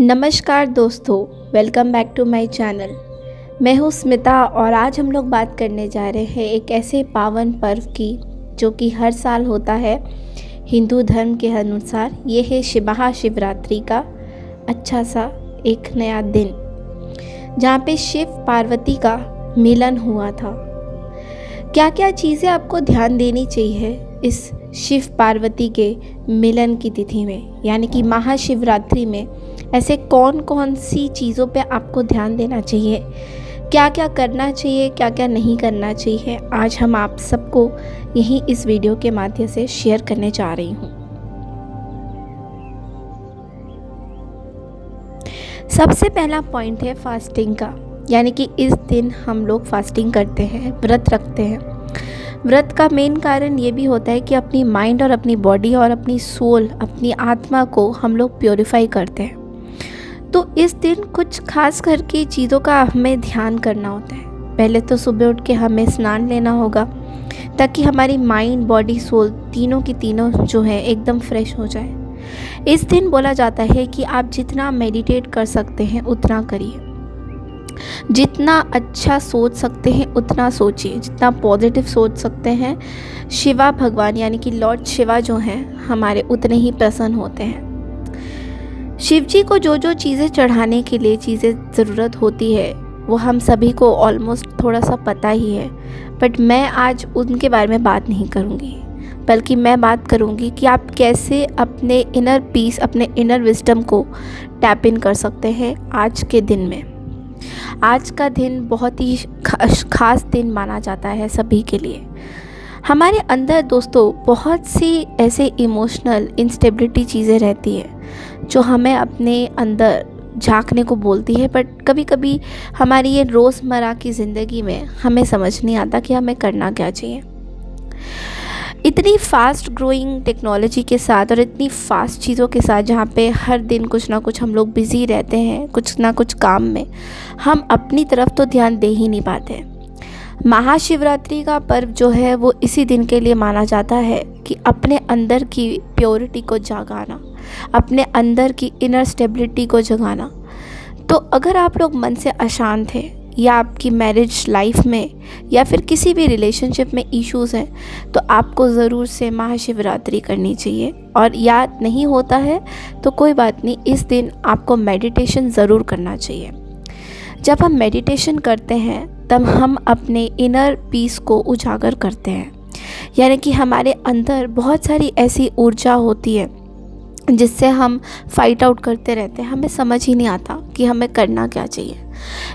नमस्कार दोस्तों, welcome back to my channel. मैं हूँ स्मिता और आज हम लोग बात करने जा रहे हैं एक ऐसे पावन पर्व की जो कि हर साल होता है हिंदू धर्म के अनुसार। ये है महाशिवरात्रि का अच्छा सा एक नया दिन, जहाँ पे शिव पार्वती का मिलन हुआ था। क्या क्या चीज़ें आपको ध्यान देनी चाहिए इस शिव पार्वती के मिलन की तिथि में, यानी कि महाशिवरात्रि में ऐसे कौन कौन सी चीज़ों पे आपको ध्यान देना चाहिए, क्या क्या करना चाहिए, क्या क्या नहीं करना चाहिए, आज हम आप सबको यही इस वीडियो के माध्यम से शेयर करने जा रही हूँ। सबसे पहला पॉइंट है फास्टिंग का, यानी कि इस दिन हम लोग फास्टिंग करते हैं, व्रत रखते हैं। व्रत का मेन कारण ये भी होता है कि अपनी माइंड और अपनी बॉडी और अपनी सोल, अपनी आत्मा को हम लोग प्योरीफाई करते हैं। तो इस दिन कुछ खास करके चीज़ों का हमें ध्यान करना होता है। पहले तो सुबह उठ के हमें स्नान लेना होगा ताकि हमारी माइंड, बॉडी, सोल तीनों की तीनों जो है एकदम फ्रेश हो जाए। इस दिन बोला जाता है कि आप जितना मेडिटेट कर सकते हैं उतना करिए, जितना अच्छा सोच सकते हैं उतना सोचिए, जितना पॉजिटिव सोच सकते हैं। शिवा भगवान यानी कि लॉर्ड शिवा जो हैं हमारे, उतने ही प्रसन्न होते हैं। शिव जी को जो जो चीज़ें चढ़ाने के लिए ज़रूरत होती है वो हम सभी को ऑलमोस्ट थोड़ा सा पता ही है, बट मैं आज उनके बारे में बात नहीं करूँगी, बल्कि मैं बात करूँगी कि आप कैसे अपने इनर पीस, अपने इनर विजडम को टैप इन कर सकते हैं आज के दिन में। आज का दिन बहुत ही खास दिन माना जाता है सभी के लिए। हमारे अंदर दोस्तों बहुत सी ऐसे इमोशनल इंस्टेबिलिटी चीज़ें रहती है जो हमें अपने अंदर झांकने को बोलती है, बट कभी कभी हमारी ये रोज़मर्रा की ज़िंदगी में हमें समझ नहीं आता कि हमें करना क्या चाहिए। इतनी फास्ट ग्रोइंग टेक्नोलॉजी के साथ और इतनी फास्ट चीज़ों के साथ, जहाँ पे हर दिन कुछ ना कुछ हम लोग बिज़ी रहते हैं, कुछ ना कुछ काम में, हम अपनी तरफ तो ध्यान दे ही नहीं पाते। महाशिवरात्रि का पर्व जो है वो इसी दिन के लिए माना जाता है कि अपने अंदर की प्योरिटी को जगाना, अपने अंदर की इनर स्टेबिलिटी को जगाना। तो अगर आप लोग मन से अशांत हैं, या आपकी मैरिज लाइफ में या फिर किसी भी रिलेशनशिप में इश्यूज़ हैं, तो आपको ज़रूर से महाशिवरात्रि करनी चाहिए। और याद नहीं होता है तो कोई बात नहीं, इस दिन आपको मेडिटेशन ज़रूर करना चाहिए। जब हम मेडिटेशन करते हैं तब हम अपने इनर पीस को उजागर करते हैं, यानी कि हमारे अंदर बहुत सारी ऐसी ऊर्जा होती है जिससे हम फाइट आउट करते रहते हैं, हमें समझ ही नहीं आता कि हमें करना क्या चाहिए।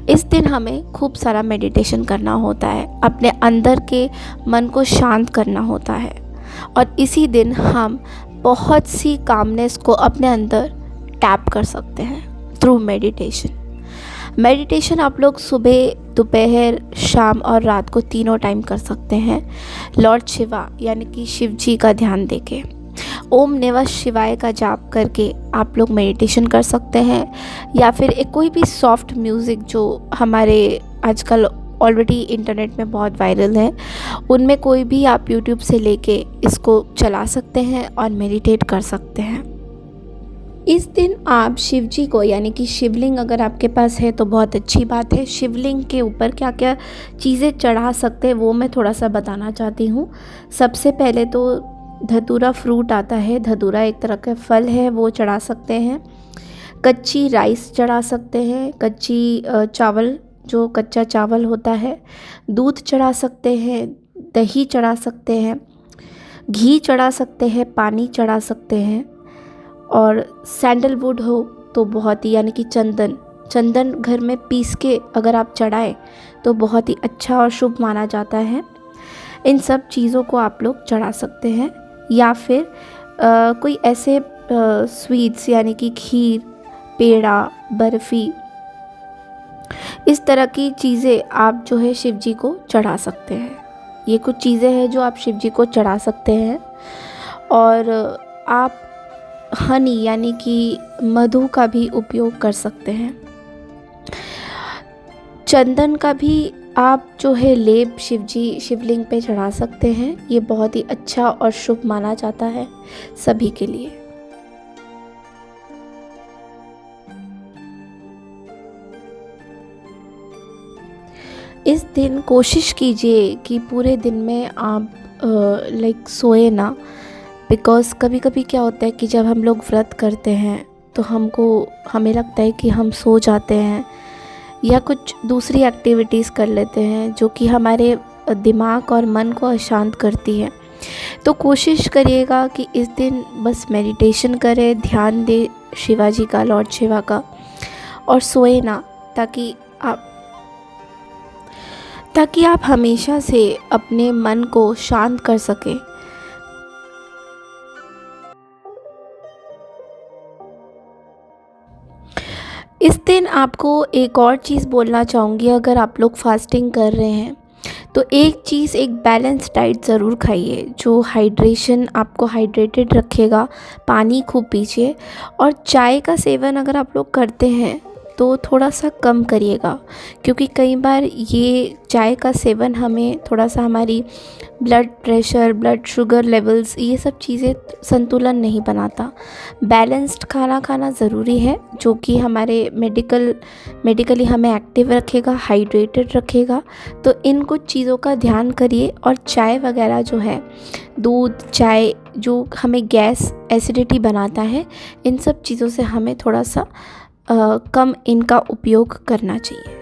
इस दिन हमें खूब सारा मेडिटेशन करना होता है, अपने अंदर के मन को शांत करना होता है, और इसी दिन हम बहुत सी कामनेस को अपने अंदर टैप कर सकते हैं थ्रू मेडिटेशन। मेडिटेशन आप लोग सुबह, दोपहर, शाम और रात को तीनों टाइम कर सकते हैं। लॉर्ड शिवा यानी कि शिव जी का ध्यान देके ओम नमः शिवाय का जाप करके आप लोग मेडिटेशन कर सकते हैं, या फिर एक कोई भी सॉफ्ट म्यूज़िक जो हमारे आजकल ऑलरेडी इंटरनेट में बहुत वायरल है, उनमें कोई भी आप यूट्यूब से लेके इसको चला सकते हैं और मेडिटेट कर सकते हैं। इस दिन आप शिव जी को, यानी कि शिवलिंग अगर आपके पास है तो बहुत अच्छी बात है। शिवलिंग के ऊपर क्या क्या चीज़ें चढ़ा सकते हैं वो मैं थोड़ा सा बताना चाहती हूँ। सबसे पहले तो धतूरा फ्रूट आता है, धतूरा एक तरह का फल है, वो चढ़ा सकते हैं। कच्ची राइस चढ़ा सकते हैं, कच्ची चावल, जो कच्चा चावल होता है। दूध चढ़ा सकते हैं, दही चढ़ा सकते हैं, घी चढ़ा सकते हैं, पानी चढ़ा सकते हैं। और सैंडलवुड हो तो बहुत ही, यानी कि चंदन घर में पीस के अगर आप चढ़ाएं तो बहुत ही अच्छा और शुभ माना जाता है। इन सब चीज़ों को आप लोग चढ़ा सकते हैं, या फिर कोई ऐसे स्वीट्स, यानी कि खीर, पेड़ा, बर्फ़ी, इस तरह की चीज़ें आप जो है शिव जी को चढ़ा सकते हैं। ये कुछ चीज़ें हैं जो आप शिव जी को चढ़ा सकते हैं। और आप हनी यानी कि मधु का भी उपयोग कर सकते हैं। चंदन का भी आप जो है लेप शिवलिंग पे चढ़ा सकते हैं। ये बहुत ही अच्छा और शुभ माना जाता है सभी के लिए। इस दिन कोशिश कीजिए कि पूरे दिन में आप सोए ना। बिकॉज़ कभी कभी क्या होता है कि जब हम लोग व्रत करते हैं तो हमें लगता है कि हम सो जाते हैं या कुछ दूसरी एक्टिविटीज़ कर लेते हैं जो कि हमारे दिमाग और मन को अशांत करती है। तो कोशिश करिएगा कि इस दिन बस मेडिटेशन करें, ध्यान दें शिवाजी का, लॉर्ड शिवा का, और सोए ना, ताकि आप हमेशा से अपने मन को शांत कर सकें। इस दिन आपको एक और चीज़ बोलना चाहूँगी, अगर आप लोग फास्टिंग कर रहे हैं तो एक बैलेंस डाइट ज़रूर खाइए जो हाइड्रेशन आपको हाइड्रेटेड रखेगा। पानी खूब पीजिए, और चाय का सेवन अगर आप लोग करते हैं तो थोड़ा सा कम करिएगा, क्योंकि कई बार ये चाय का सेवन हमें थोड़ा सा हमारी blood pressure, blood sugar levels, ये सब चीज़ें संतुलन नहीं बनाता। बैलेंस्ड खाना खाना ज़रूरी है जो कि हमारे मेडिकली हमें एक्टिव रखेगा, हाइड्रेटेड रखेगा। तो इन कुछ चीज़ों का ध्यान करिए। और चाय वगैरह जो है, दूध, चाय जो हमें गैस, एसिडिटी बनाता है, इन सब चीज़ों से हमें थोड़ा सा कम इनका उपयोग करना चाहिए।